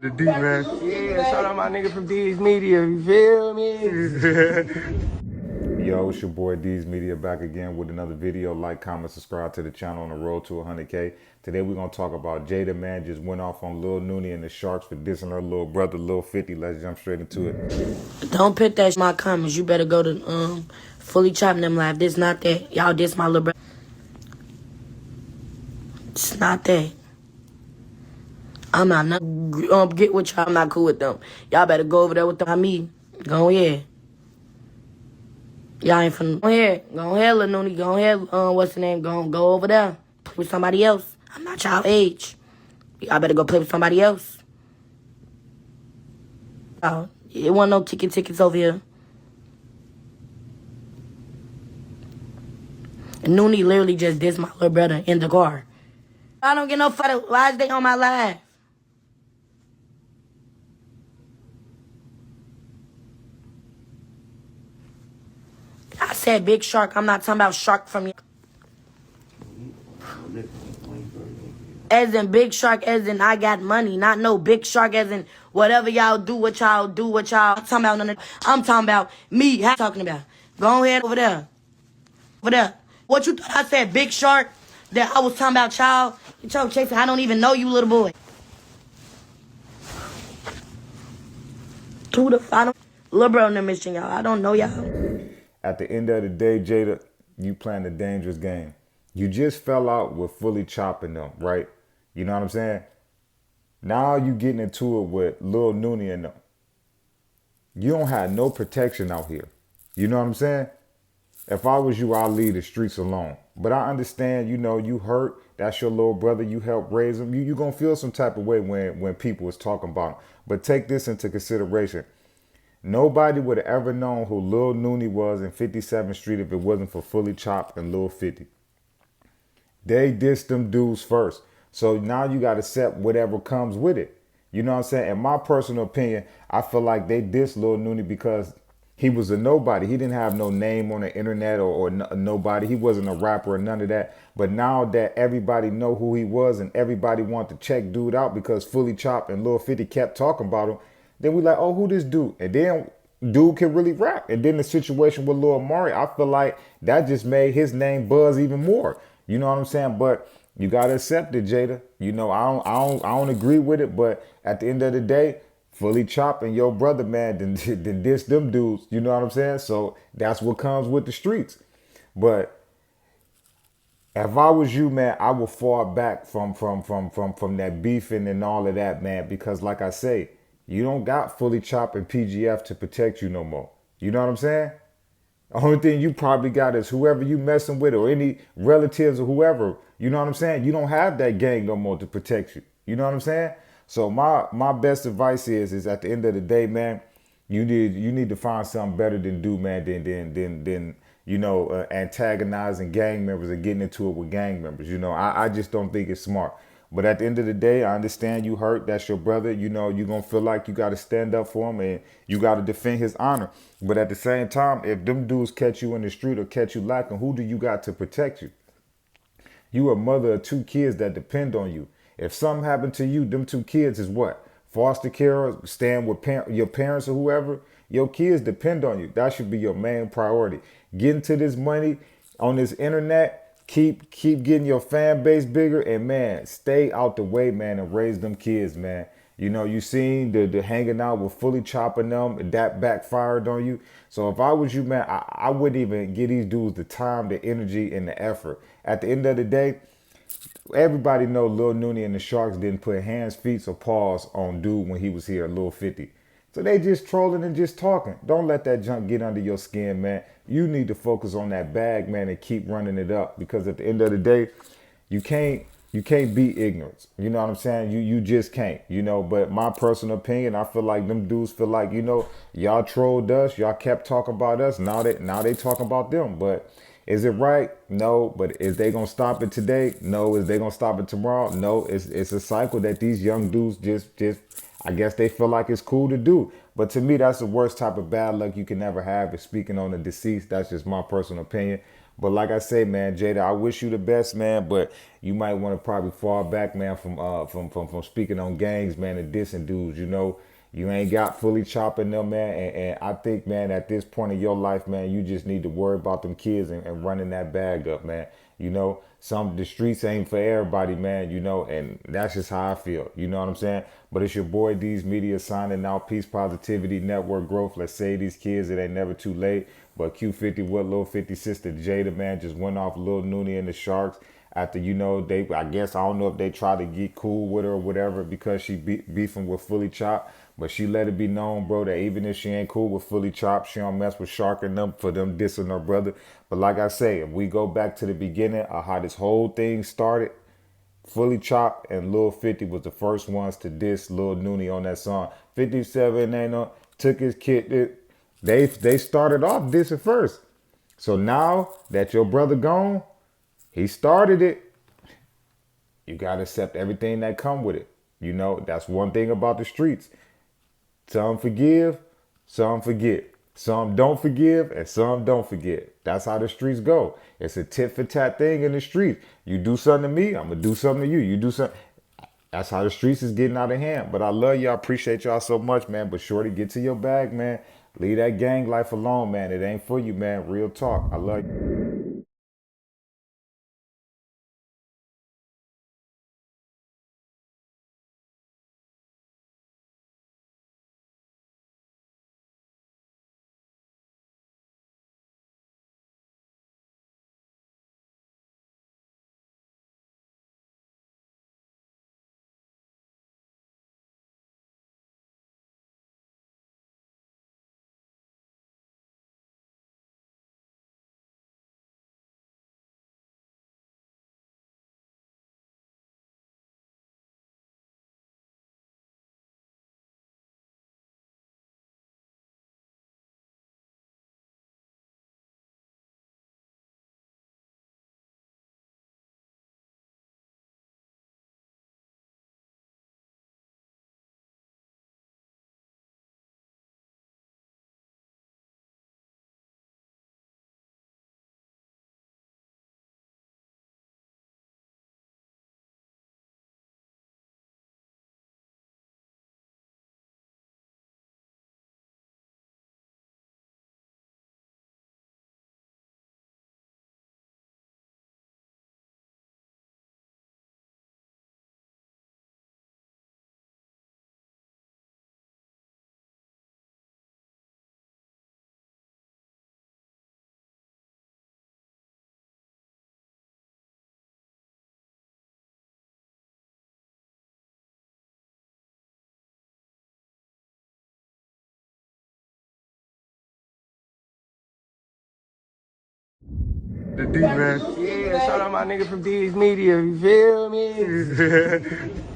The D, man. Yeah, shout out my nigga from D's Media, you feel me? Yo, it's your boy D's Media back again with another video. Like, comment, subscribe to the channel on the road to 100K. Today we're going to talk about Jada, man. Just went off on Lil Noonie and the Sharks for dissing her little brother, Lil 50. Let's jump straight into it. Don't put that in my comments. You better go to fully chopping them live. This not that. Y'all diss my little brother. It's not that. I'm not get with y'all. I'm not cool with them. Y'all better go over there with them. I mean, go ahead. Y'all ain't finna. Go ahead. Go ahead, Lil Noonie. Go ahead. What's the name? Go over there. Play with somebody else. I'm not y'all age. Y'all better go play with somebody else. It wasn't no tickets over here. And Noonie literally just dissed my little brother in the car. I don't get no photo. Why is they on my live? I said big shark. I'm not talking about shark from you. As in big shark, as in I got money. Not no big shark, as in whatever y'all do, what y'all do, what y'all. I'm talking about none of. I'm talking about me. How you talking about? Go ahead over there. Over there. What you thought I said big shark? That I was talking about y'all. You talking chasing. I don't even know you, little boy. To the final. Little bro in the mission, y'all. I don't know y'all. At the end of the day, Jada, you playing a dangerous game. You just fell out with fully chopping them, right? You know what I'm saying? Now you getting into it with Lil Noonie and them. You don't have no protection out here. You know what I'm saying? If I was you, I'd leave the streets alone. But I understand, you know, you hurt. That's your little brother. You helped raise him. You going to feel some type of way when people is talking about him. But take this into consideration. Nobody would have ever known who Lil Noonie was in 57th Street if it wasn't for Fully Chopped and Lil 50. They dissed them dudes first. So now you got to accept whatever comes with it. You know what I'm saying? In my personal opinion, I feel like they dissed Lil Noonie because he was a nobody. He didn't have no name on the internet or nobody. He wasn't a rapper or none of that. But now that everybody know who he was and everybody want to check dude out because Fully Chopped and Lil 50 kept talking about him, then we like, oh, who this dude? And then dude can really rap. And then the situation with Lil Mari, I feel like that just made his name buzz even more. You know what I'm saying? But you gotta accept it, Jada. You know, I don't agree with it, but at the end of the day, Fully Chopped and your brother, man, then diss them dudes. You know what I'm saying? So that's what comes with the streets. But if I was you, man, I would fall back from that beefing and all of that, man, because like I say, you don't got Fully Chopped and PGF to protect you no more. You know what I'm saying? The only thing you probably got is whoever you messing with or any relatives or whoever. You know what I'm saying? You don't have that gang no more to protect you. You know what I'm saying? So my best advice is at the end of the day, man, you need to find something better than do, man, than you know, antagonizing gang members and getting into it with gang members. You know, I just don't think it's smart. But at the end of the day, I understand you hurt. That's your brother. You know, you're going to feel like you got to stand up for him and you got to defend his honor. But at the same time, if them dudes catch you in the street or catch you lacking, who do you got to protect you? You a mother of two kids that depend on you. If something happened to you, them two kids is what? Foster care, stand with your parents or whoever. Your kids depend on you. That should be your main priority. Getting to this money on this internet, keep getting your fan base bigger, and man, stay out the way, man, and raise them kids, man. You know, you seen the hanging out with Fully Chopping them, that backfired on you. So if I was you, man, I wouldn't even give these dudes the time, the energy, and the effort. At the end of the day, everybody know Lil Noonie and the Sharks didn't put hands, feet, or paws on dude when he was here, Lil 50. So they just trolling and just talking. Don't let that junk get under your skin, man. You need to focus on that bag, man, and keep running it up. Because at the end of the day, you can't beat ignorance. You know what I'm saying? You just can't. You know, but my personal opinion, I feel like them dudes feel like, you know, y'all trolled us, y'all kept talking about us. Now they talking about them. But is it right? No. But is they gonna stop it today? No. Is they gonna stop it tomorrow? No. It's a cycle that these young dudes just I guess they feel like it's cool to do. But to me, that's the worst type of bad luck you can ever have is speaking on the deceased. That's just my personal opinion. But like I say, man, Jada, I wish you the best, man. But you might want to probably fall back, man, from speaking on gangs, man, and dissing dudes. You know, you ain't got fully chopping them, man. And I think, man, at this point in your life, man, you just need to worry about them kids and running that bag up, man. You know, the streets ain't for everybody, man, you know, and that's just how I feel. You know what I'm saying? But it's your boy D's Media signing out. Peace, positivity, network growth. Let's save these kids. It ain't never too late. But Q50WLIL50 sister Jada, man, just went off Lil Noonie and the Sharks after, you know, I guess, I don't know if they tried to get cool with her or whatever because she beefing with Fully Chopped. But she let it be known, bro, that even if she ain't cool with Fully Chopped, she don't mess with Shark and them for them dissing her brother. But like I say, if we go back to the beginning of how this whole thing started, Fully Chopped and Lil 50 was the first ones to diss Lil Noonie on that song. 57 ain't no, took his kid. They started off dissing first. So now that your brother gone, he started it. You gotta accept everything that come with it. You know, that's one thing about the streets. Some forgive, some forget. Some don't forgive, and some don't forget. That's how the streets go. It's a tit for tat thing in the streets. You do something to me, I'm gonna do something to you. You do something. That's how the streets is getting out of hand. But I love y'all, appreciate y'all so much, man. But shorty, get to your bag, man. Leave that gang life alone, man. It ain't for you, man. Real talk. I love you. The D, man. Yeah, shout out my nigga from D's Media, you feel me?